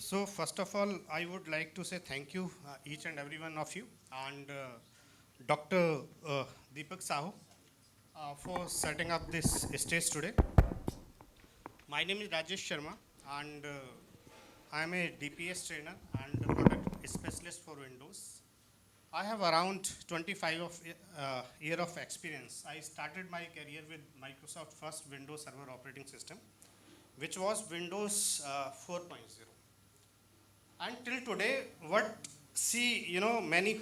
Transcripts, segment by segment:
So first of all, I would like to say thank you, each and every one of you, and Dr. Deepak Sahu for setting up this stage today. My name is Rajesh Sharma, and I am a DPS trainer and a product specialist for Windows. I have around 25 of year of experience. I started my career with Microsoft first Windows Server operating system, which was Windows 4.0. Until today, what see many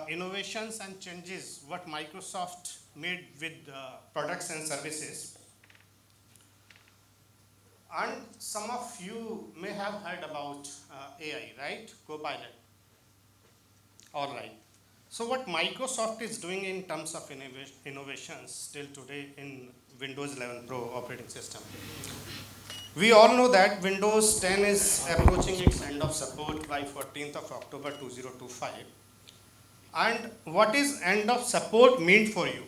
innovations and changes what Microsoft made with products and services, and some of you may have heard about AI, right? Copilot. All right. So what Microsoft is doing in terms of innovations till today in Windows 11 Pro operating system. We all know that Windows 10 is approaching its end of support by 14th of October 2025. And what is end of support mean for you?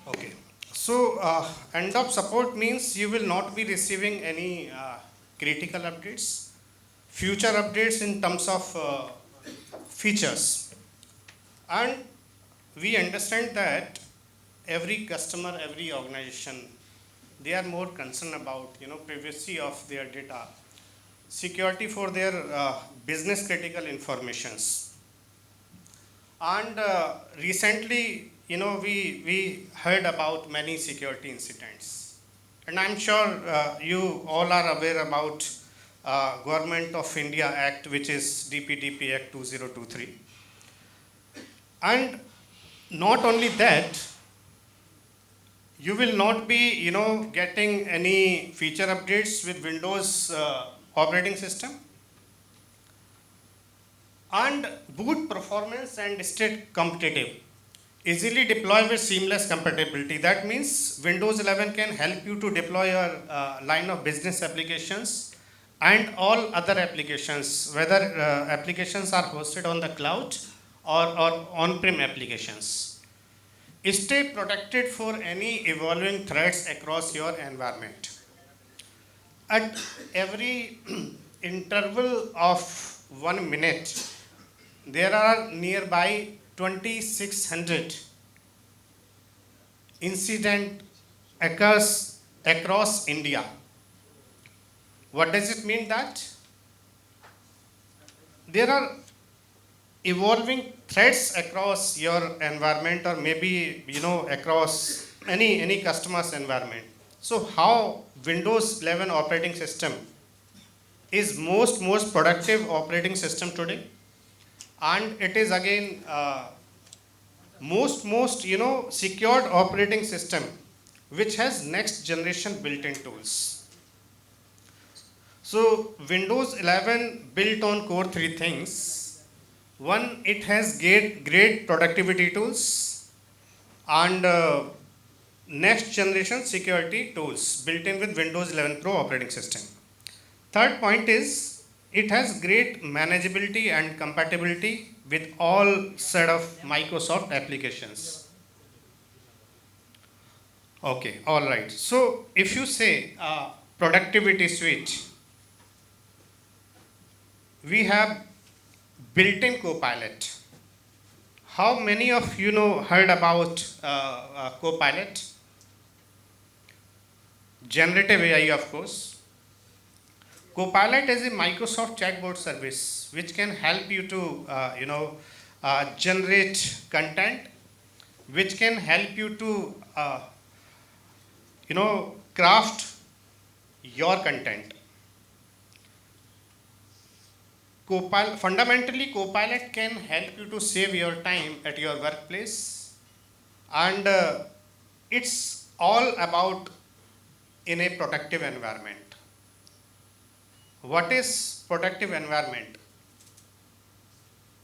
Okay. So end of support means you will not be receiving any critical updates, future updates in terms of features. And we understand that every customer, every organization, they are more concerned about privacy of their data, security for their business critical informations. And recently, we heard about many security incidents. And I'm sure you all are aware about Government of India Act, which is DPDP Act 2023. And not only that, you will not be getting any feature updates with Windows operating system, and boot performance and state competitive, easily deploy with seamless compatibility. That means Windows 11 can help you to deploy your line of business applications and all other applications, whether applications are hosted on the cloud or on-prem applications. Stay protected for any evolving threats across your environment. At every interval of 1 minute, there are nearby 2600 incident occurs across India. What does it mean? That there are evolving threats across your environment, or maybe across any customer's environment. So how Windows 11 operating system is most productive operating system today, and it is again most secured operating system which has next generation built-in tools. So Windows 11 built on core three things. One, it has great productivity tools and next generation security tools built in with Windows 11 Pro operating system. Third point is it has great manageability and compatibility with all set of Microsoft applications. Okay, all right. So if you say productivity suite, we have built-in Copilot. How many of you heard about Copilot? Generative AI, of course. Copilot is a Microsoft chatbot service which can help you to generate content, which can help you to craft your content. Fundamentally, Copilot can help you to save your time at your workplace, and it's all about in a productive environment. What is productive environment?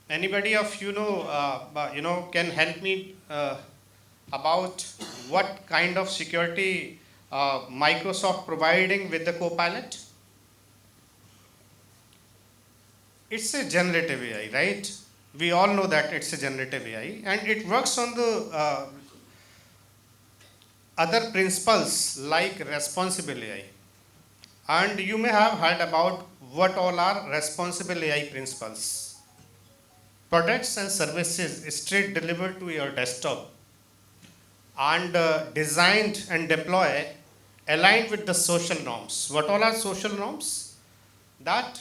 Anybody of can help me about what kind of security Microsoft providing with the Copilot? It's a generative AI, right? We all know that it's a generative AI, and it works on the other principles like responsible AI. And you may have heard about what all are responsible AI principles. Products and services straight delivered to your desktop and designed and deploy aligned with the social norms. What all are social norms? That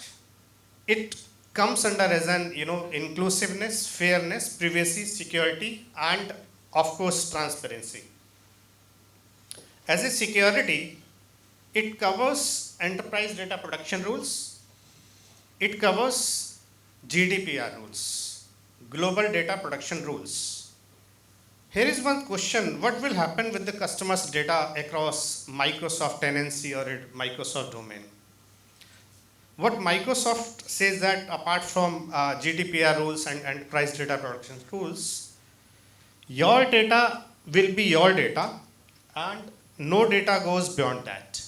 it comes under as an inclusiveness, fairness, privacy, security, and of course transparency. As a security, it covers enterprise data protection rules, it covers GDPR rules, global data protection rules. Here is one question: what will happen with the customer's data across Microsoft tenancy or Microsoft domain? What Microsoft says that apart from GDPR rules and enterprise data protection rules, your data will be your data and no data goes beyond that.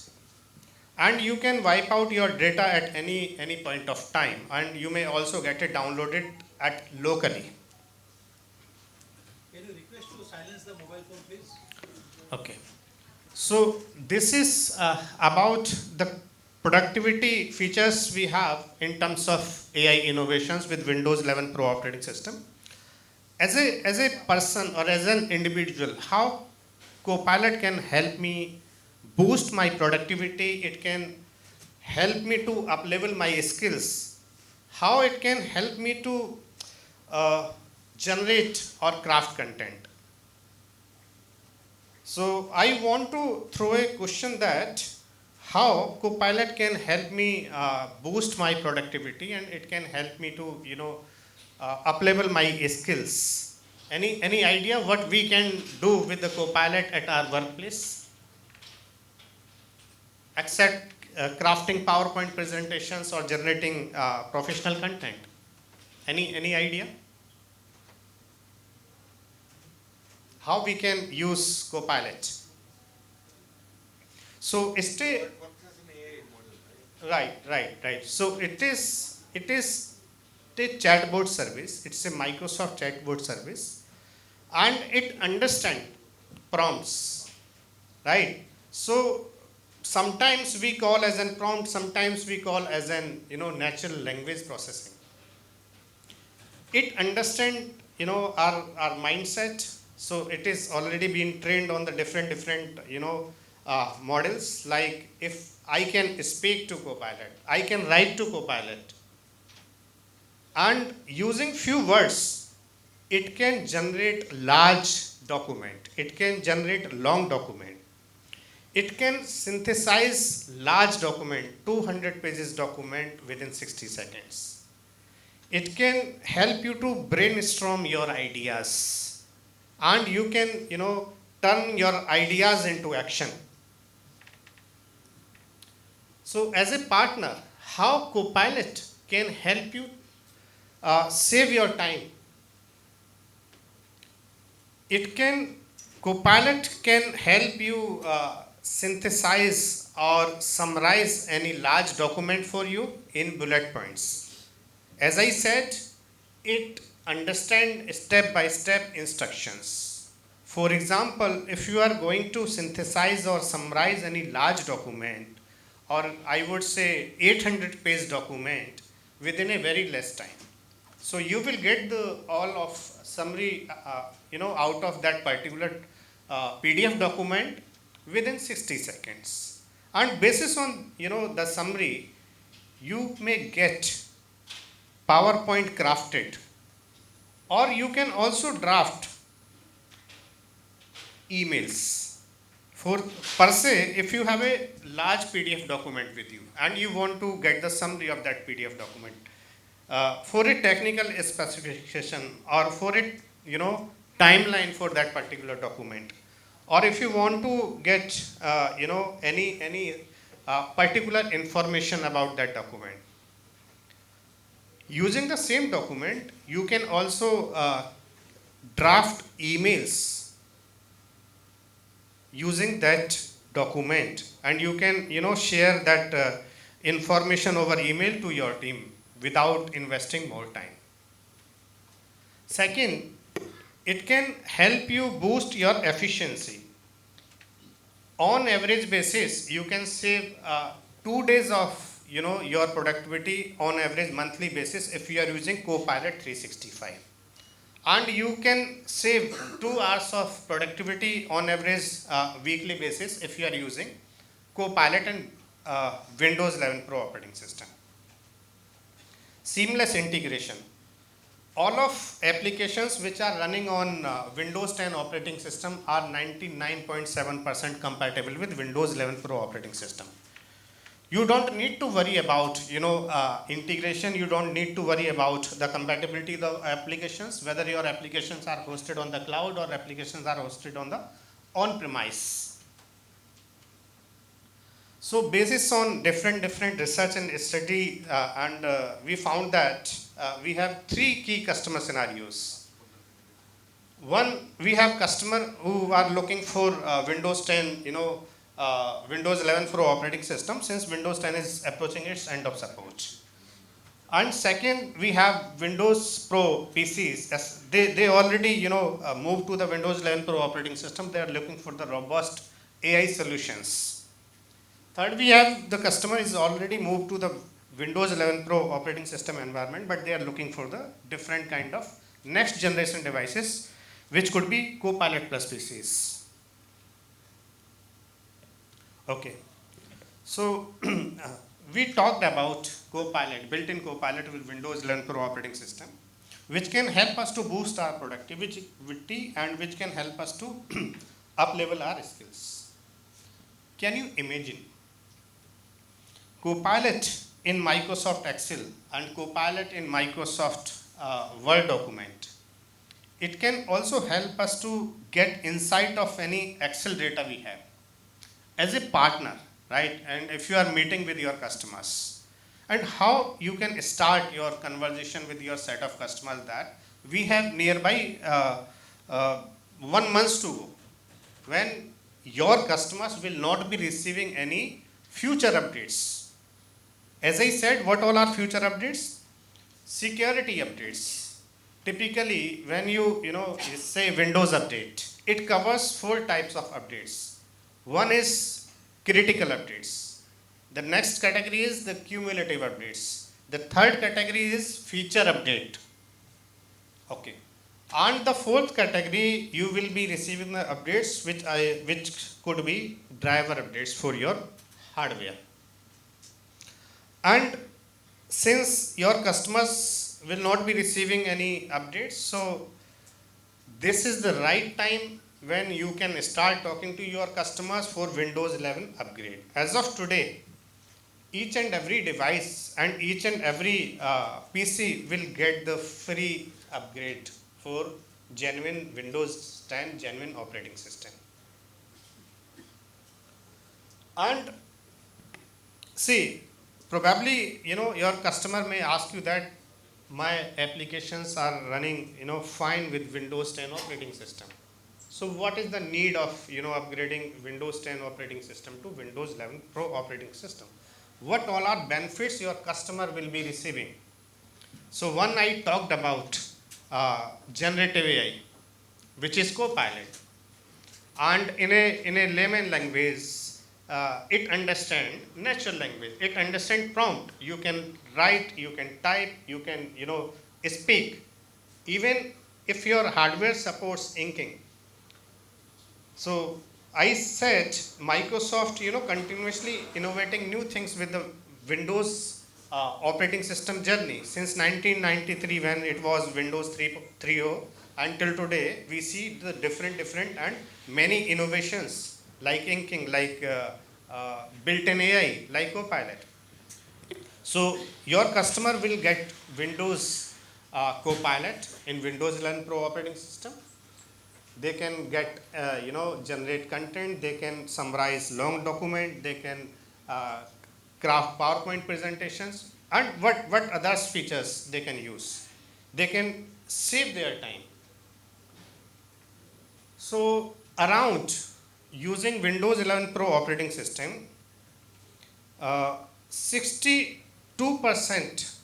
And you can wipe out your data at any point of time, and you may also get it downloaded at locally. Can you request to silence the mobile phone, please? Okay. So this is about the productivity features we have in terms of AI innovations with Windows 11 Pro operating system. As a person or as an individual, how Copilot can help me boost my productivity, it can help me to uplevel my skills, how it can help me to generate or craft content. So I want to throw a question that how Copilot can help me boost my productivity, and it can help me to uplevel my skills. Any idea what we can do with the Copilot at our workplace? Except crafting PowerPoint presentations or generating professional content. Any idea? How we can use Copilot? So stay. Right. So it is a chatbot service. It's a Microsoft chatbot service, and it understands prompts, right? So sometimes we call as an prompt, sometimes we call as an natural language processing. It understands our mindset. So it is already been trained on the different models. Like if I can speak to Copilot, I can write to Copilot, and using few words, it can generate large document. It can generate long document. It can synthesize large document, 200 pages document within 60 seconds. It can help you to brainstorm your ideas, and you can turn your ideas into action. So as a partner, how Copilot can help you save your time? Copilot can help you synthesize or summarize any large document for you in bullet points. As I said, it understands step-by-step instructions. For example, if you are going to synthesize or summarize any large document, or I would say 800-page document within a very less time, so you will get the all of summary out of that particular PDF document within 60 seconds. And basis on the summary, you may get PowerPoint crafted, or you can also draft emails. For per se, if you have a large PDF document with you and you want to get the summary of that PDF document, for a technical specification or for a timeline for that particular document, or if you want to get any particular information about that document, using the same document you can also draft emails using that document, and you can share that information over email to your team without investing more time. Second, it can help you boost your efficiency. On average basis, you can save 2 days of your productivity on average monthly basis if you are using Copilot 365, and you can save 2 hours of productivity on average weekly basis if you are using Copilot and Windows 11 Pro operating system. Seamless integration. All of applications which are running on Windows 10 operating system are 99.7% compatible with Windows 11 Pro operating system. You don't need to worry about integration. You don't need to worry about the compatibility of the applications, whether your applications are hosted on the cloud or applications are hosted on the on-premise. So basis on different research and study, we found that we have 3 key customer scenarios. One, we have customer who are looking for Windows 10, Windows 11 Pro operating system, since Windows 10 is approaching its end of support. And second, we have Windows Pro PCs. As they already moved to the Windows 11 Pro operating system. They are looking for the robust AI solutions. Third, we have the customer is already moved to the Windows 11 Pro operating system environment, but they are looking for the different kind of next generation devices, which could be Copilot plus PCs. Okay, so we talked about Copilot, built-in Copilot with Windows 11 Pro operating system, which can help us to boost our productivity and which can help us to up-level our skills. Can you imagine Copilot in Microsoft Excel and Copilot in Microsoft Word document? It can also help us to get insight of any Excel data we have as a partner, right? And if you are meeting with your customers, and how you can start your conversation with your set of customers that we have nearby 1 month to go, when your customers will not be receiving any future updates. As I said, what all are future updates? Security updates. Typically, when you say Windows update, it covers 4 types of updates. One is critical updates. The next category is the cumulative updates. The third category is feature update. Okay. And the fourth category, you will be receiving the updates which could be driver updates for your hardware. And since your customers will not be receiving any updates, so this is the right time when you can start talking to your customers for Windows 11 upgrade. As of today, each and every device and each and every PC will get the free upgrade for genuine Windows 10 genuine operating system. And see, probably your customer may ask you that my applications are running fine with Windows 10 operating system. So what is the need of upgrading Windows 10 operating system to Windows 11 Pro operating system? What all are benefits your customer will be receiving? So one, I talked about generative AI, which is Copilot, and in a layman language, it understand natural language. It understand prompt. You can write, you can type, you can speak. Even if your hardware supports inking. So I said Microsoft continuously innovating new things with the Windows operating system journey since 1993, when it was Windows 3.0 until today. We see the different and many innovations like inking, like built-in AI, like Copilot. So your customer will get Windows Copilot in Windows 11 Pro operating system. They can get generate content. They can summarize long document. They can craft PowerPoint presentations, and what other features they can use. They can save their time. So around using Windows 11 Pro operating system, 62%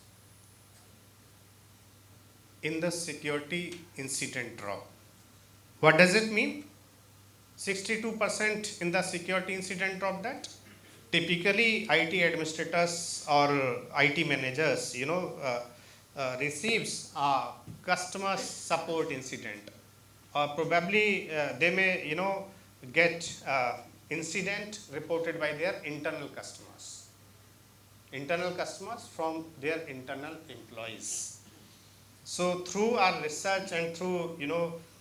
in the security incident drop. What does it mean? 62% in the security incident drop. That typically IT administrators or IT managers, receives a customer support incident, or probably they may, get incident reported by their internal customers from their internal employees. So through our research and through,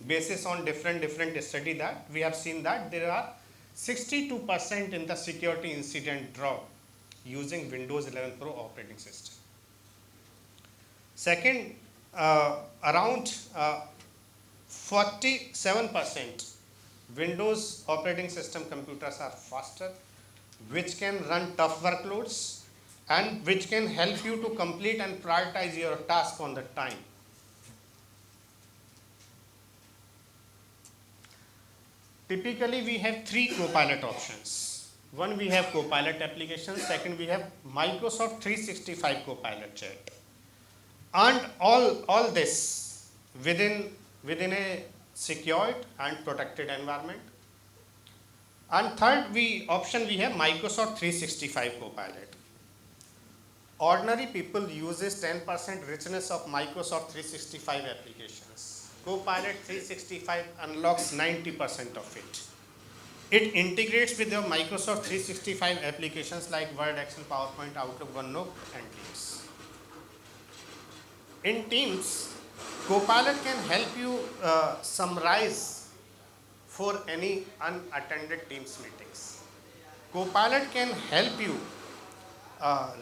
basis on different study, that we have seen that there are 62% in the security incident drop using Windows 11 Pro operating system. Second, around 47% Windows operating system computers are faster, which can run tough workloads and which can help you to complete and prioritize your task on the time. Typically, we have three Copilot options. One, we have Copilot applications. Second, we have Microsoft 365 Copilot Chat. And all this within a secured and protected environment. And third, we have Microsoft 365 Copilot. Ordinary people uses 10% richness of Microsoft 365 applications. Copilot 365 unlocks 90% of it. It integrates with your Microsoft 365 applications like Word, Excel, PowerPoint, Outlook, OneNote, and Teams. In Teams, Copilot can help you summarize for any unattended Teams meetings. Copilot can help you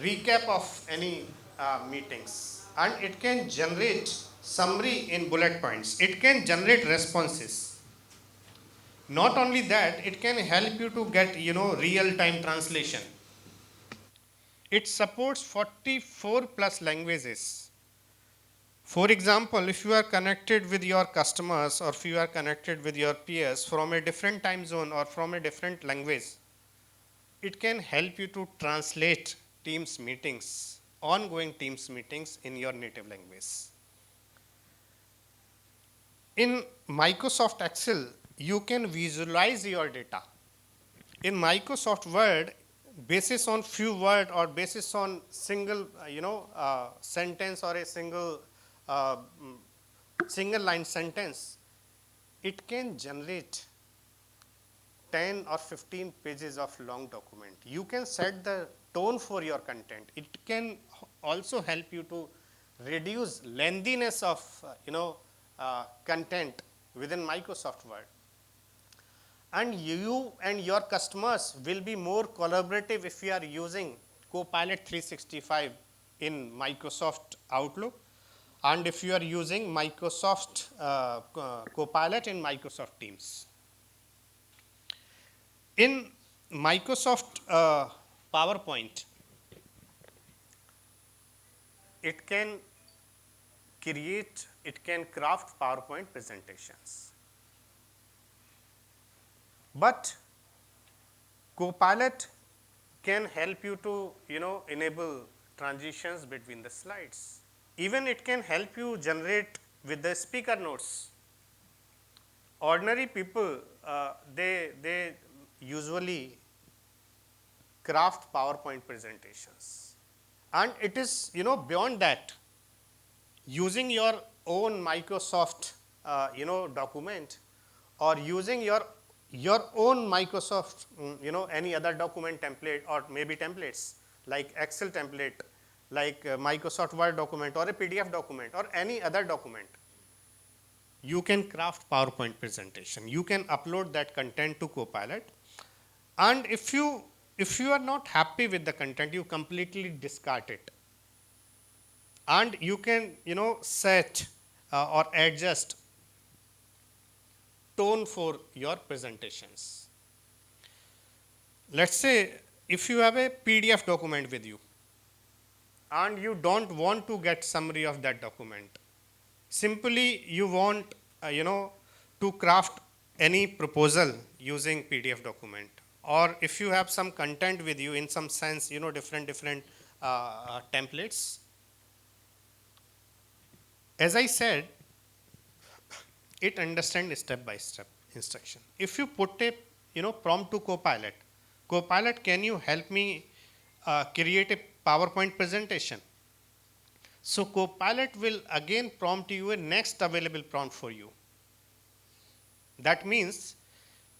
recap of any meetings, and it can generate summary in bullet points. It can generate responses. Not only that, it can help you to get real-time translation. It supports 44 plus languages. For example, if you are connected with your customers or if you are connected with your peers from a different time zone or from a different language, it can help you to translate Teams meetings, ongoing Teams meetings in your native language. In Microsoft Excel, you can visualize your data. In Microsoft Word, basis on few word or basis on single, sentence or a single line sentence, it can generate 10 or 15 pages of long document. You can set the tone for your content. It can also help you to reduce lengthiness of content within Microsoft Word. And you and your customers will be more collaborative if you are using Copilot 365 in Microsoft Outlook, and if you are using Microsoft Copilot in Microsoft Teams. In Microsoft PowerPoint, it can craft PowerPoint presentations. But Copilot can help you to, enable transitions between the slides. Even it can help you generate with the speaker notes. Ordinary people, they usually craft PowerPoint presentations. And it is, beyond that, using your own Microsoft, document, or using your own Microsoft, any other document template, or maybe templates like Excel template, like Microsoft Word document or a PDF document or any other document. You can craft PowerPoint presentation. You can upload that content to Copilot. And if you are not happy with the content, you completely discard it. And you can, set or adjust tone for your presentations. Let's say if you have a PDF document with you and you don't want to get summary of that document, simply you want to craft any proposal using PDF document, or if you have some content with you in some sense, different templates. As I said, it understands step by step instruction. If you put a prompt to Copilot, Copilot, can you help me create a PowerPoint presentation? So Copilot will again prompt you a next available prompt for you. That means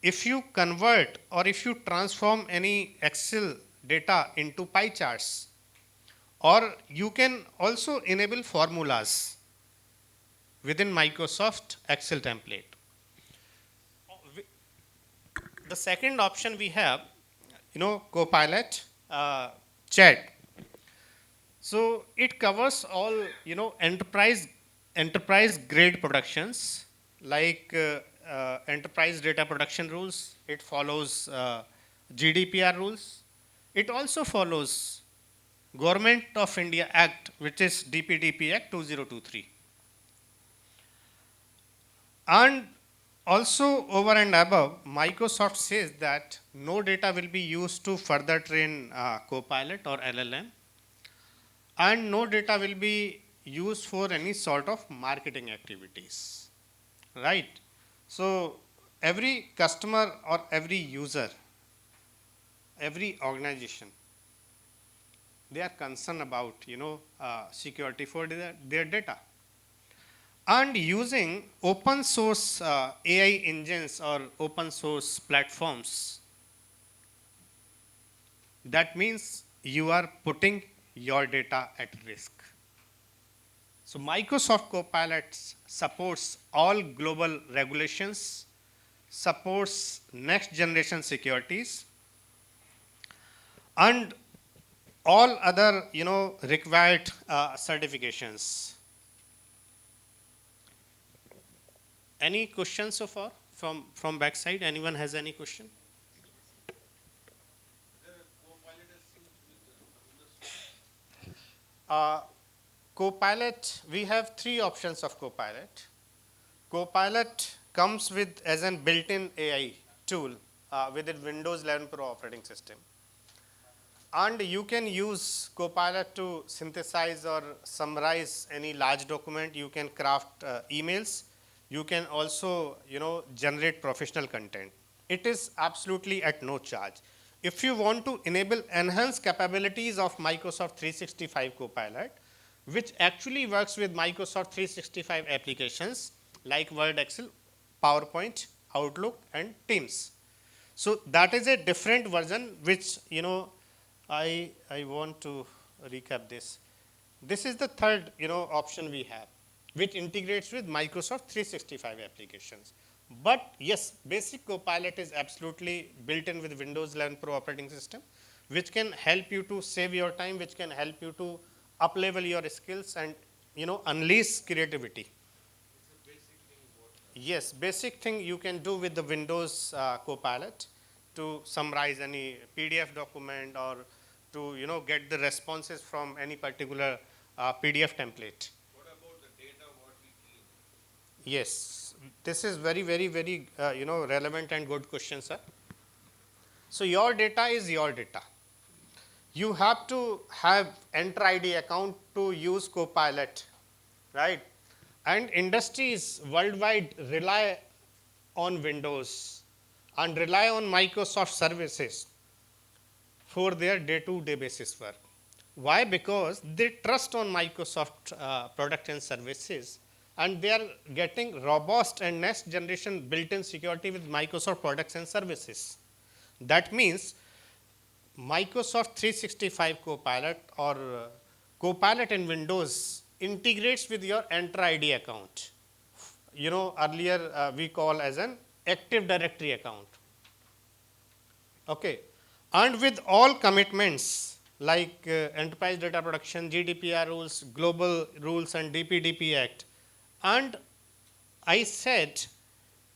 if you convert or if you transform any Excel data into pie charts, or you can also enable formulas within Microsoft Excel template. The second option we have, Copilot chat. So it covers all, enterprise grade productions like enterprise data protection rules. It follows GDPR rules. It also follows Government of India Act, which is DPDP Act 2023. And also over and above, Microsoft says that no data will be used to further train Copilot or LLM, and no data will be used for any sort of marketing activities, right? So every customer or every user, every organization, they are concerned about security for their data. And using open source AI engines or open source platforms, that means you are putting your data at risk. So Microsoft Copilot supports all global regulations, supports next generation securities, and all other required certifications. Any questions so far from backside? Anyone has any question? Copilot, we have three options of Copilot. Copilot comes with as an built-in AI tool within Windows 11 Pro operating system. And you can use Copilot to synthesize or summarize any large document. You can craft emails. You can also, generate professional content. It is absolutely at no charge. If you want to enable enhanced capabilities of Microsoft 365 Copilot, which actually works with Microsoft 365 applications like Word, Excel, PowerPoint, Outlook, and Teams. So that is a different version which, I want to recap this. This is the third, option we have, which integrates with Microsoft 365 applications. But yes, basic Copilot is absolutely built in with Windows 11 Pro operating system, which can help you to save your time, which can help you to up-level your skills and, unleash creativity. Yes, basic thing you can do with the Windows Copilot to summarize any PDF document or to get the responses from any particular PDF template. What about the data what we clean? Yes, this is very relevant and good question, sir. So your data is your data. You have to have Enter ID account to use Copilot, right? And industries worldwide rely on Windows and rely on Microsoft services for their day-to-day basis work. Why? Because they trust on Microsoft products and services, and they are getting robust and next generation built-in security with Microsoft products and services. That means Microsoft 365 Copilot or Copilot in Windows integrates with your Enter ID account. Earlier we call as an Active Directory account. Okay. And with all commitments like enterprise data protection, GDPR rules, global rules, and DPDP Act. And I said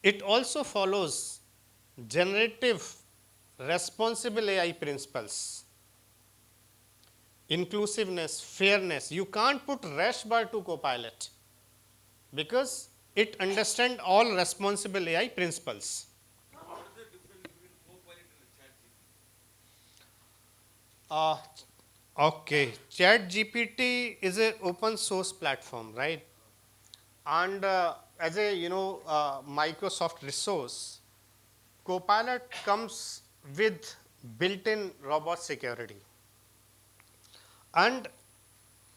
it also follows generative responsible AI principles, inclusiveness, fairness. You can't put rush bar to Copilot because it understands all responsible AI principles. What is the difference Uh, okay, ChatGPT is a open source platform, right? And as a Microsoft resource, Copilot comes with built-in robust security, and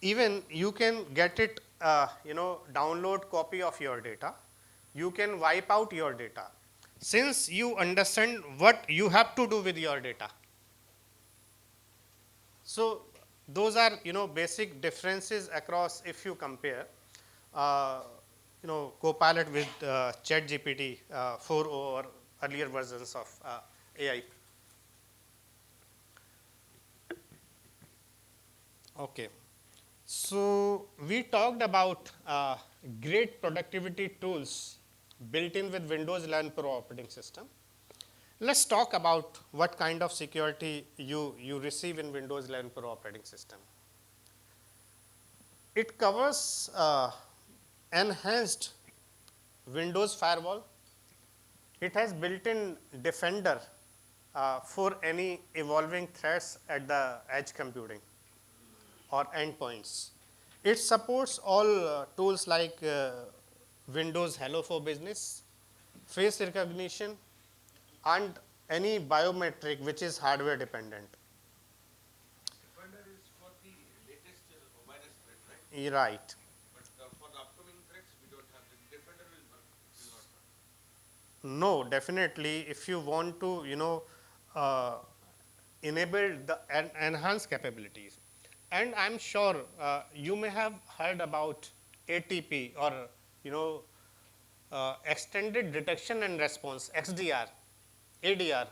even you can get it, download copy of your data. You can wipe out your data since you understand what you have to do with your data. So those are basic differences across if you compare uh, Copilot with ChatGPT 4 or earlier versions of AI. Okay. So we talked about great productivity tools built in with Windows 11 Pro operating system. Let's talk about what kind of security you receive in Windows 11 Pro operating system. It covers enhanced Windows firewall. It has built-in defender for any evolving threats at the edge computing or endpoints. It supports all tools like Windows Hello for Business, face recognition, and any biometric which is hardware dependent. Defender is for the latest virus threat, right? Right. But for the upcoming threats, we don't have the Defender will not run. No, definitely. If you want to, uh, enable the enhanced capabilities, and I'm sure you may have heard about ATP or you know extended detection and response (XDR), ADR.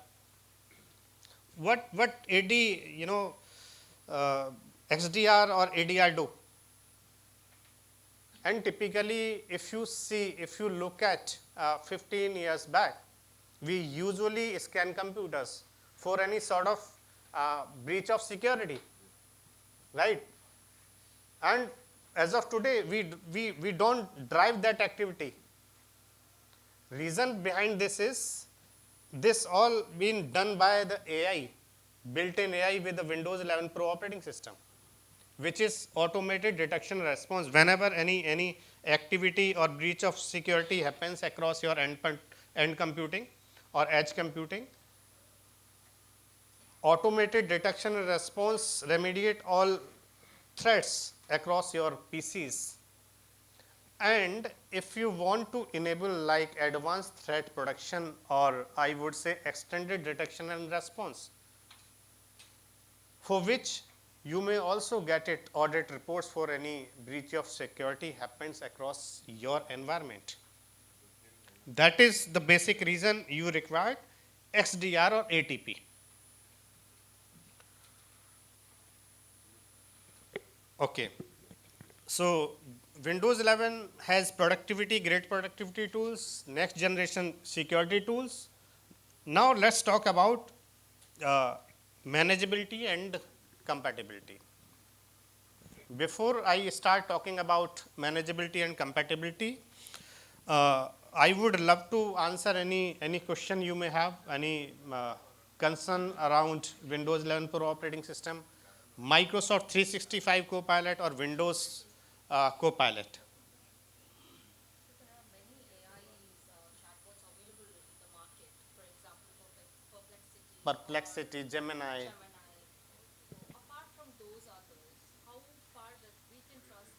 What AD uh, XDR or ADR do? And typically, if you look at 15 years back, we usually scan computers for any sort of breach of security, right? And as of today, we don't drive that activity. Reason behind this is this all been done by the AI, built-in AI with the Windows 11 Pro operating system, which is automated detection response. Whenever any activity or breach of security happens across your end computing or edge computing, automated detection and response remediate all threats across your PCs. And if you want to enable like advanced threat protection or I would say extended detection and response, for which you may also get it audit reports for any breach of security happens across your environment. That is the basic reason you require XDR or ATP. Okay. So Windows 11 has productivity, great productivity tools, next generation security tools. Now let's talk about uh, manageability and compatibility. Before I start talking about manageability and compatibility, I would love to answer any question you may have, any concern around Windows 11 Pro operating system, Microsoft 365 Copilot or Windows Copilot. So there are many AIs, chatbots available in the market. For example, Perplexity or Perplexity, Gemini. Gemini. So apart from those others, how far that we can trust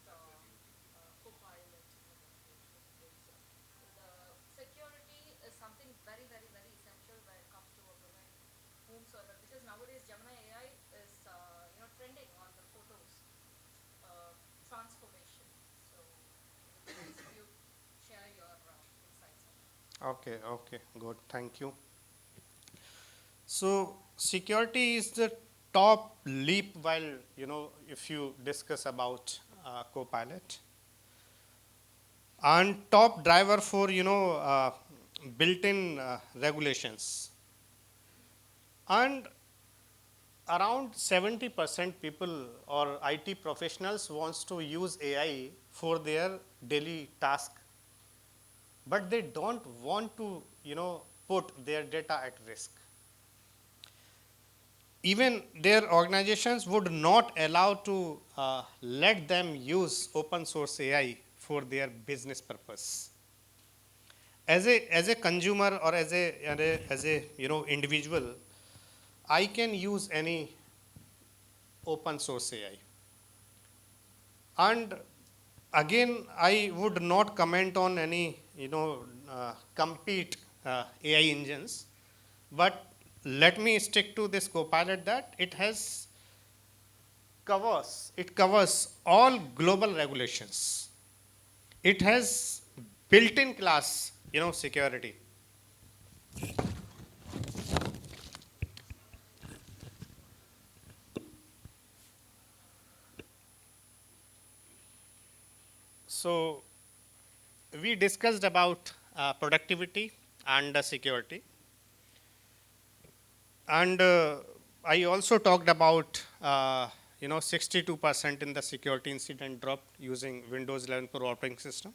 Copilot in the future? Because the security is something very, very, very essential when it comes to a woman whomsoever. Because nowadays Gemini AI is trending on the photos transformation. So it would be nice if you share your insights on that. Okay, okay, good, thank you. So security is the top leap while if you discuss about Copilot, and top driver for built-in regulations. And around 70% people or IT professionals wants to use AI for their daily task, but they don't want to put their data at risk. even their organizations would not allow to let them use open source AI for their business purpose. As a consumer or as a individual, I can use any open source AI. And again, I would not comment on any compete AI engines, but let me stick to this Copilot that it covers all global regulations. It has built-in class security. So we discussed about productivity and security, and I also talked about 62% in the security incident drop using Windows 11 Pro operating system.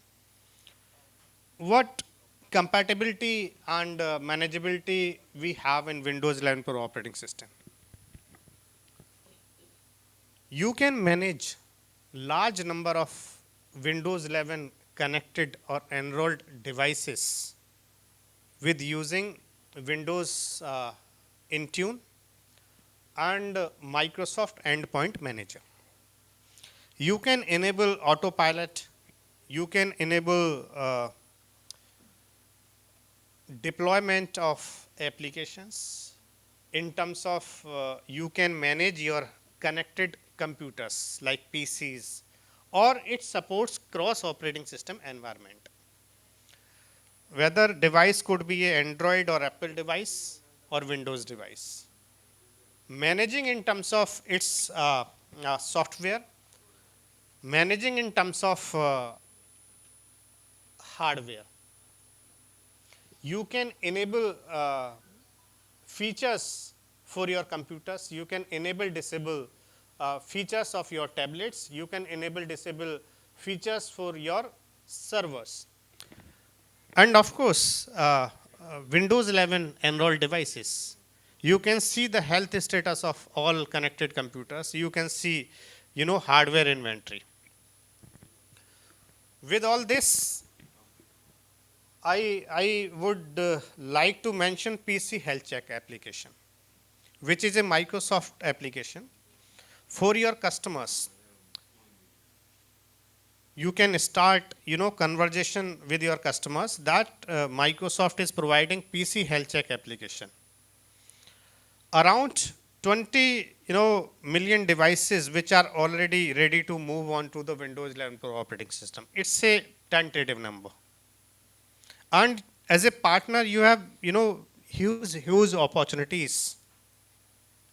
What compatibility and manageability we have in Windows 11 Pro operating system? You can manage large number of Windows 11 connected or enrolled devices with using Windows Intune and Microsoft Endpoint Manager. You can enable autopilot, you can enable deployment of applications in terms of you can manage your connected computers like PCs, or it supports cross operating system environment. Whether device could be an Android or Apple device or Windows device. Managing in terms of its software, managing in terms of hardware. You can enable features for your computers. You can enable disable features of your tablets. You can enable disable features for your servers. And of course, Windows 11 enrolled devices. You can see the health status of all connected computers. You can see, hardware inventory. With all this, I would like to mention PC Health Check application, which is a Microsoft application for your customers. You can start, conversation with your customers that Microsoft is providing PC Health Check application. Around 20, million devices which are already ready to move on to the Windows 11 Pro operating system. It's a tentative number. And as a partner, you have, huge opportunities.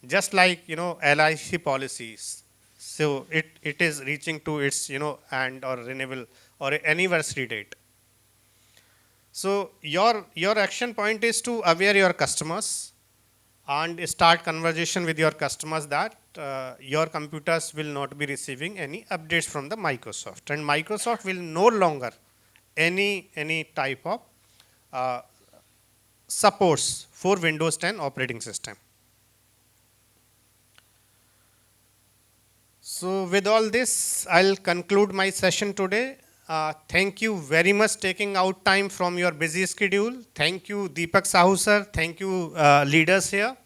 Just like, LIC policies. So it is reaching to its, and or renewal or anniversary date. So your action point is to aware your customers and start conversation with your customers that your computers will not be receiving any updates from the Microsoft, and Microsoft will no longer any type of supports for Windows 10 operating system. So with all this, I'll conclude my session today. Thank you very much taking out time from your busy schedule. Thank you, Deepak Sahu sir. Thank you, leaders here.